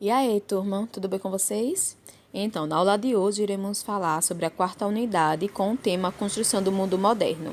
E aí, turma, tudo bem com vocês? Então, na aula de hoje iremos falar sobre a quarta unidade com o tema Construção do Mundo Moderno.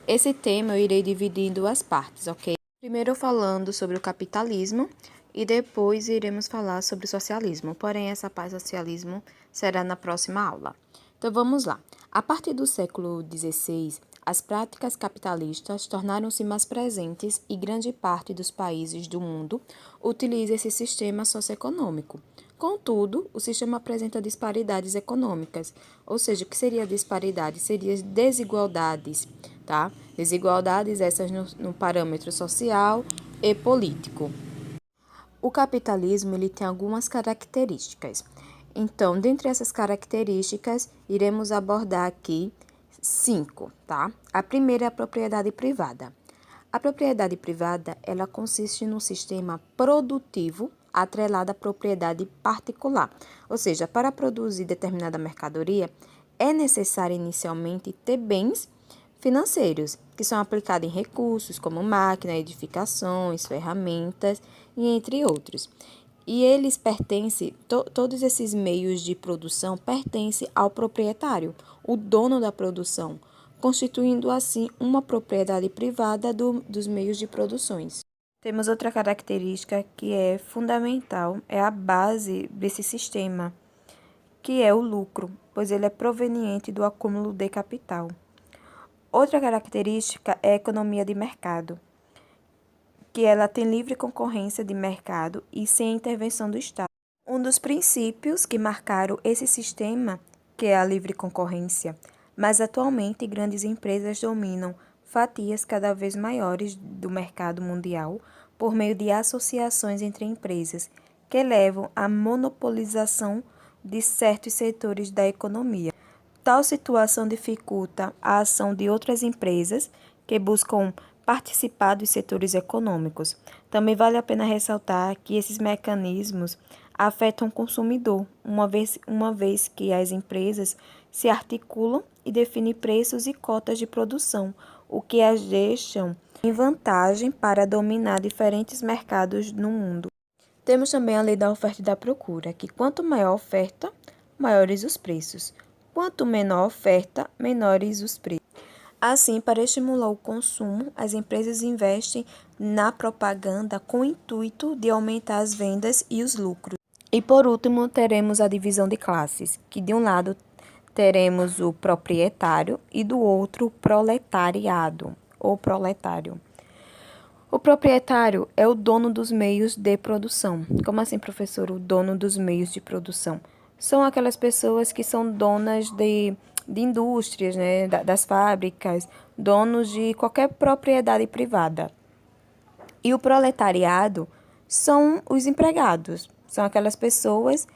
Esse tema eu irei dividir em duas partes, ok? Primeiro falando sobre o capitalismo e depois iremos falar sobre o socialismo. Porém, essa parte do socialismo será na próxima aula. Então, vamos lá. A partir do século XVI, as práticas capitalistas tornaram-se mais presentes e grande parte dos países do mundo utiliza esse sistema socioeconômico. Contudo, o sistema apresenta disparidades econômicas, ou seja, o que seria disparidade? Seria desigualdades, tá? Desigualdades essas no parâmetro social e político. O capitalismo ele tem algumas características. Então, dentre essas características, iremos abordar aqui 5, tá? A primeira é a propriedade privada. A propriedade privada, ela consiste num sistema produtivo atrelado à propriedade particular. Ou seja, para produzir determinada mercadoria, é necessário inicialmente ter bens financeiros, que são aplicados em recursos como máquinas, edificações, ferramentas e entre outros. E eles pertencem, todos esses meios de produção pertencem ao proprietário, o dono da produção, constituindo assim uma propriedade privada dos meios de produções. Temos outra característica que é fundamental, é a base desse sistema, que é o lucro, pois ele é proveniente do acúmulo de capital. Outra característica é a economia de mercado, que ela tem livre concorrência de mercado e sem intervenção do Estado. Um dos princípios que marcaram esse sistema, que é a livre concorrência, mas atualmente grandes empresas dominam fatias cada vez maiores do mercado mundial por meio de associações entre empresas, que levam à monopolização de certos setores da economia. Tal situação dificulta a ação de outras empresas que buscam participar dos setores econômicos. Também vale a pena ressaltar que esses mecanismos afetam o consumidor, uma vez que as empresas se articulam e definem preços e cotas de produção, o que as deixam em vantagem para dominar diferentes mercados no mundo. Temos também a lei da oferta e da procura, que quanto maior a oferta, maiores os preços. Quanto menor a oferta, menores os preços. Assim, para estimular o consumo, as empresas investem na propaganda com o intuito de aumentar as vendas e os lucros. E por último, teremos a divisão de classes, que de um lado teremos o proprietário e do outro o proletariado, ou proletário. O proprietário é o dono dos meios de produção. Como assim, professor, o dono dos meios de produção? São aquelas pessoas que são donas de indústrias, né, das fábricas, donos de qualquer propriedade privada. E o proletariado são os empregados, são aquelas pessoas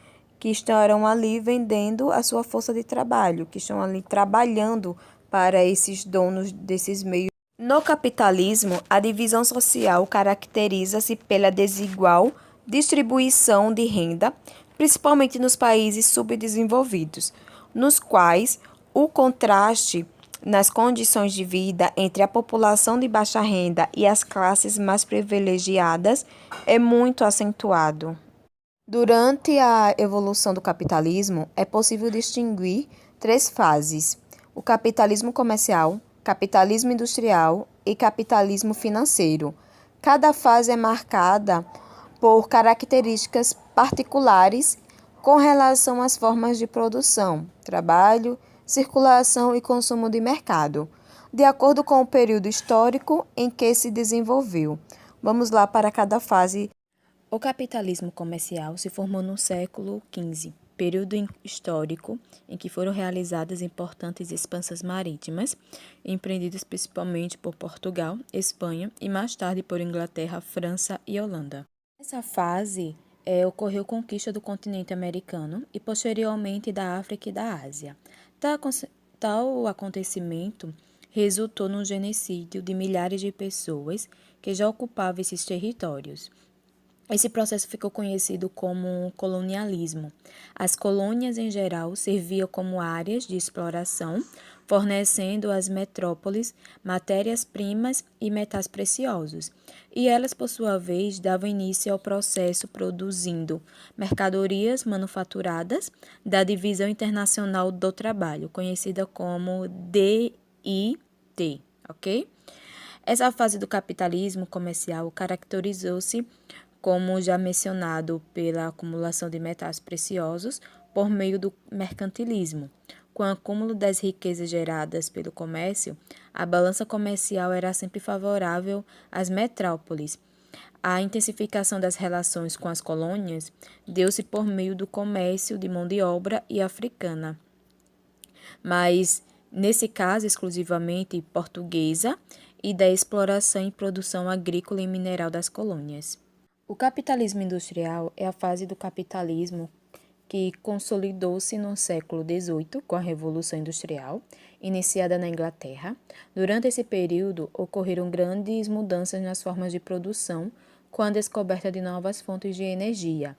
que estarão ali vendendo a sua força de trabalho, que estão ali trabalhando para esses donos desses meios. No capitalismo, a divisão social caracteriza-se pela desigual distribuição de renda, principalmente nos países subdesenvolvidos, nos quais o contraste nas condições de vida entre a população de baixa renda e as classes mais privilegiadas é muito acentuado. Durante a evolução do capitalismo, é possível distinguir 3 fases: o capitalismo comercial, capitalismo industrial e capitalismo financeiro. Cada fase é marcada por características particulares com relação às formas de produção, trabalho, circulação e consumo de mercado, de acordo com o período histórico em que se desenvolveu. Vamos lá para cada fase. O capitalismo comercial se formou no século XV, período histórico em que foram realizadas importantes expansões marítimas, empreendidas principalmente por Portugal, Espanha e mais tarde por Inglaterra, França e Holanda. Nessa fase, ocorreu a conquista do continente americano e posteriormente da África e da Ásia. Tal acontecimento resultou no genocídio de milhares de pessoas que já ocupavam esses territórios. Esse processo ficou conhecido como colonialismo. As colônias, em geral, serviam como áreas de exploração fornecendo às metrópoles matérias-primas e metais preciosos, e elas, por sua vez, davam início ao processo produzindo mercadorias manufaturadas da Divisão Internacional do Trabalho, conhecida como DIT, ok? Essa fase do capitalismo comercial caracterizou-se, como já mencionado, pela acumulação de metais preciosos por meio do mercantilismo. Com o acúmulo das riquezas geradas pelo comércio, a balança comercial era sempre favorável às metrópoles. A intensificação das relações com as colônias deu-se por meio do comércio de mão de obra e africana, mas, nesse caso, exclusivamente portuguesa, e da exploração e produção agrícola e mineral das colônias. O capitalismo industrial é a fase do capitalismo que consolidou-se no século XVIII com a Revolução Industrial, iniciada na Inglaterra. Durante esse período, ocorreram grandes mudanças nas formas de produção, com a descoberta de novas fontes de energia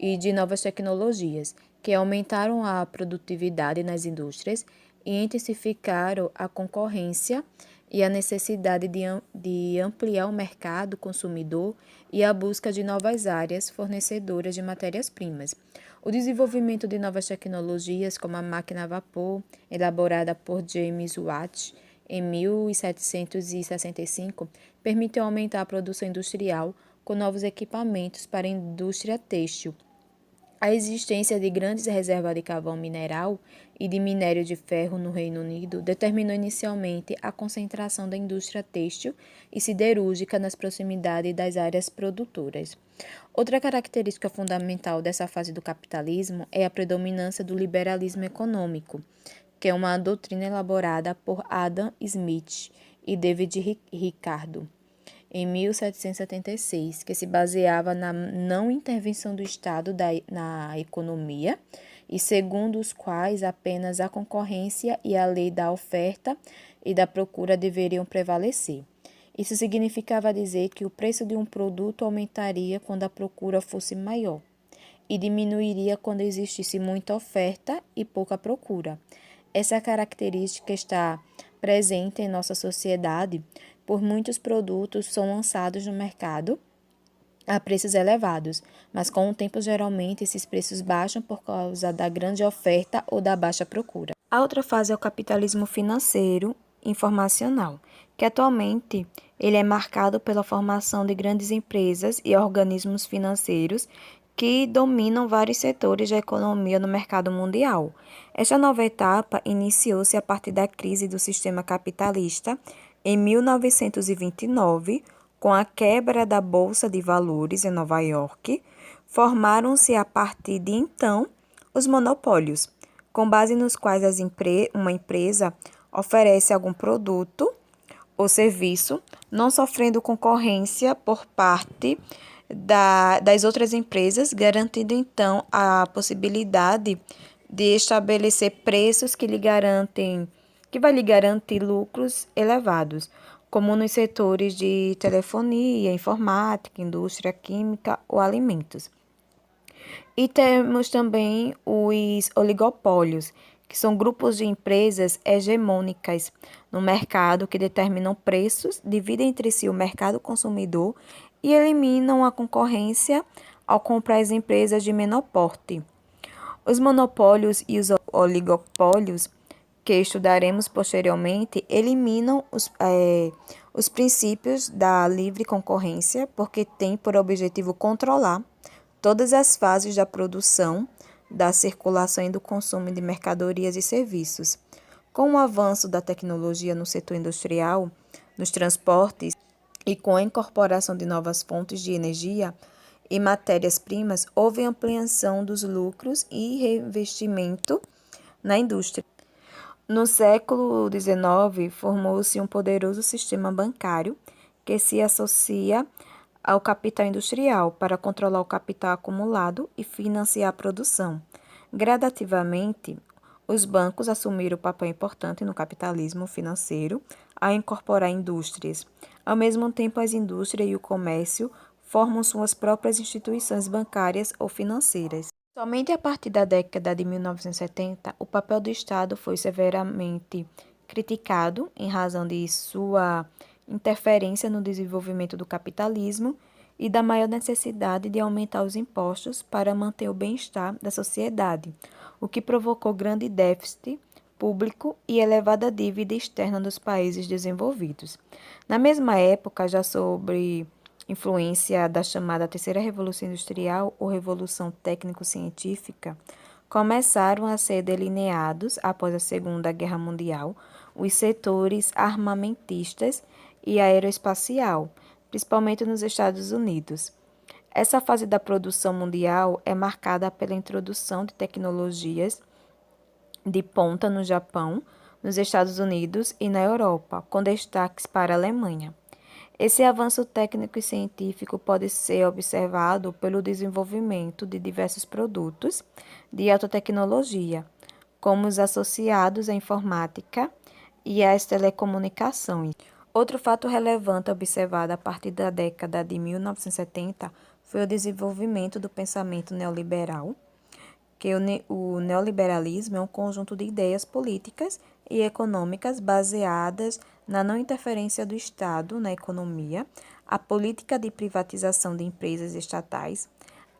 e de novas tecnologias, que aumentaram a produtividade nas indústrias e intensificaram a concorrência e a necessidade de ampliar o mercado consumidor e a busca de novas áreas fornecedoras de matérias-primas. O desenvolvimento de novas tecnologias, como a máquina a vapor, elaborada por James Watt em 1765, permitiu aumentar a produção industrial com novos equipamentos para a indústria têxtil. A existência de grandes reservas de carvão mineral e de minério de ferro no Reino Unido determinou inicialmente a concentração da indústria têxtil e siderúrgica nas proximidades das áreas produtoras. Outra característica fundamental dessa fase do capitalismo é a predominância do liberalismo econômico, que é uma doutrina elaborada por Adam Smith e David Ricardo em 1776, que se baseava na não intervenção do Estado na economia e segundo os quais apenas a concorrência e a lei da oferta e da procura deveriam prevalecer. Isso significava dizer que o preço de um produto aumentaria quando a procura fosse maior e diminuiria quando existisse muita oferta e pouca procura. Essa característica está presente em nossa sociedade, por muitos produtos são lançados no mercado a preços elevados, mas com o tempo geralmente esses preços baixam por causa da grande oferta ou da baixa procura. A outra fase é o capitalismo financeiro informacional, que atualmente ele é marcado pela formação de grandes empresas e organismos financeiros que dominam vários setores da economia no mercado mundial. Esta nova etapa iniciou-se a partir da crise do sistema capitalista em 1929, com a quebra da Bolsa de Valores em Nova York. Formaram-se a partir de então os monopólios, com base nos quais uma empresa oferece algum produto ou serviço, não sofrendo concorrência por parte das outras empresas, garantindo então a possibilidade de estabelecer preços que vai lhe garantir lucros elevados, como nos setores de telefonia, informática, indústria química ou alimentos. E temos também os oligopólios, que são grupos de empresas hegemônicas no mercado que determinam preços, dividem entre si o mercado consumidor e eliminam a concorrência ao comprar as empresas de menor porte. Os monopólios e os oligopólios, que estudaremos posteriormente, eliminam os princípios da livre concorrência, porque têm por objetivo controlar todas as fases da produção, da circulação e do consumo de mercadorias e serviços. Com o avanço da tecnologia no setor industrial, nos transportes e com a incorporação de novas fontes de energia e matérias-primas, houve ampliação dos lucros e reinvestimento na indústria. No século XIX, formou-se um poderoso sistema bancário que se associa ao capital industrial para controlar o capital acumulado e financiar a produção. Gradativamente, os bancos assumiram um papel importante no capitalismo financeiro ao incorporar indústrias. Ao mesmo tempo, as indústrias e o comércio formam suas próprias instituições bancárias ou financeiras. Somente a partir da década de 1970, o papel do Estado foi severamente criticado em razão de sua interferência no desenvolvimento do capitalismo e da maior necessidade de aumentar os impostos para manter o bem-estar da sociedade, o que provocou grande déficit público e elevada dívida externa dos países desenvolvidos. Na mesma época, já sobre influência da chamada Terceira Revolução Industrial ou Revolução Técnico-Científica, começaram a ser delineados, após a Segunda Guerra Mundial, os setores armamentistas e aeroespacial, principalmente nos Estados Unidos. Essa fase da produção mundial é marcada pela introdução de tecnologias de ponta no Japão, nos Estados Unidos e na Europa, com destaques para a Alemanha. Esse avanço técnico e científico pode ser observado pelo desenvolvimento de diversos produtos de alta tecnologia, como os associados à informática e às telecomunicações. Outro fato relevante observado a partir da década de 1970 foi o desenvolvimento do pensamento neoliberal, que o neoliberalismo é um conjunto de ideias políticas e econômicas baseadas na não interferência do Estado na economia, a política de privatização de empresas estatais,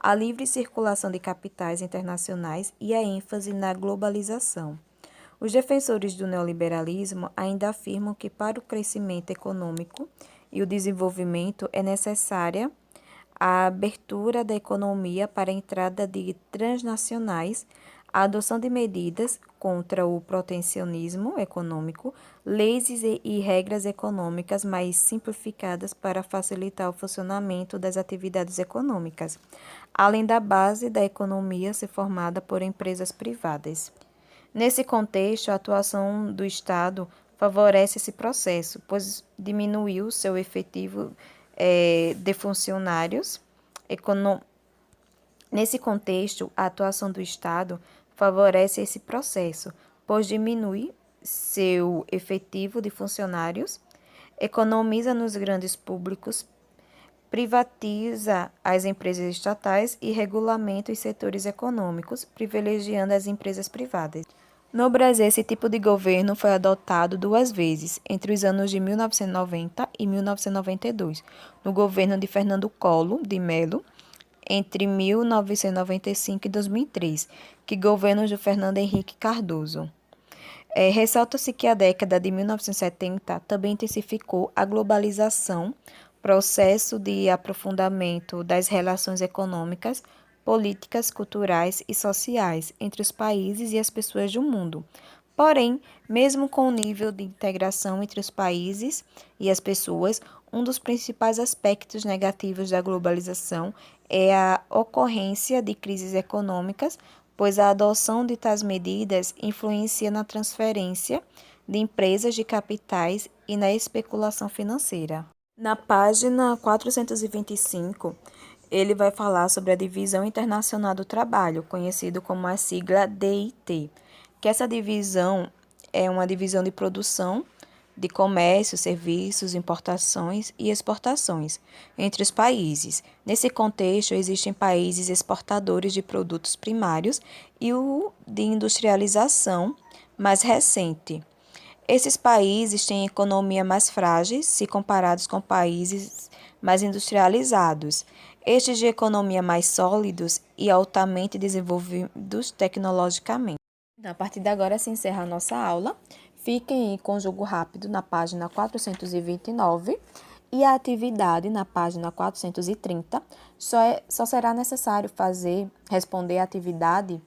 a livre circulação de capitais internacionais e a ênfase na globalização. Os defensores do neoliberalismo ainda afirmam que para o crescimento econômico e o desenvolvimento é necessária a abertura da economia para a entrada de transnacionais, a adoção de medidas contra o protecionismo econômico, leis e regras econômicas mais simplificadas para facilitar o funcionamento das atividades econômicas, além da base da economia ser formada por empresas privadas. Nesse contexto, a atuação do Estado favorece esse processo, pois diminuiu seu efetivo de funcionários. Nesse contexto, a atuação do Estado favorece esse processo, pois diminui seu efetivo de funcionários, economiza nos grandes públicos, privatiza as empresas estatais e regulamenta os setores econômicos, privilegiando as empresas privadas. No Brasil, esse tipo de governo foi adotado duas vezes, entre os anos de 1990 e 1992, no governo de Fernando Collor de Mello, entre 1995 e 2003, que governo de Fernando Henrique Cardoso. Ressalta-se que a década de 1970 também intensificou a globalização, processo de aprofundamento das relações econômicas, políticas, culturais e sociais entre os países e as pessoas do mundo. Porém, mesmo com o nível de integração entre os países e as pessoas, um dos principais aspectos negativos da globalização é a ocorrência de crises econômicas, pois a adoção de tais medidas influencia na transferência de empresas de capitais e na especulação financeira. Na página 425, ele vai falar sobre a Divisão Internacional do Trabalho, conhecido como a sigla DIT, que essa divisão é uma divisão de produção, de comércio, serviços, importações e exportações entre os países. Nesse contexto, existem países exportadores de produtos primários e o de industrialização mais recente. Esses países têm economia mais frágeis se comparados com países mais industrializados. Estes de economia mais sólidos e altamente desenvolvidos tecnologicamente. A partir de agora se encerra a nossa aula. Fiquem com o jogo rápido na página 429 e a atividade na página 430. Só será necessário responder a atividade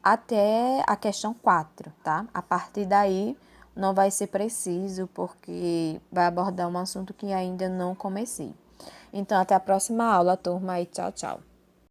até a questão 4, tá? A partir daí não vai ser preciso, porque vai abordar um assunto que ainda não comecei. Então, até a próxima aula, turma, e tchau, tchau.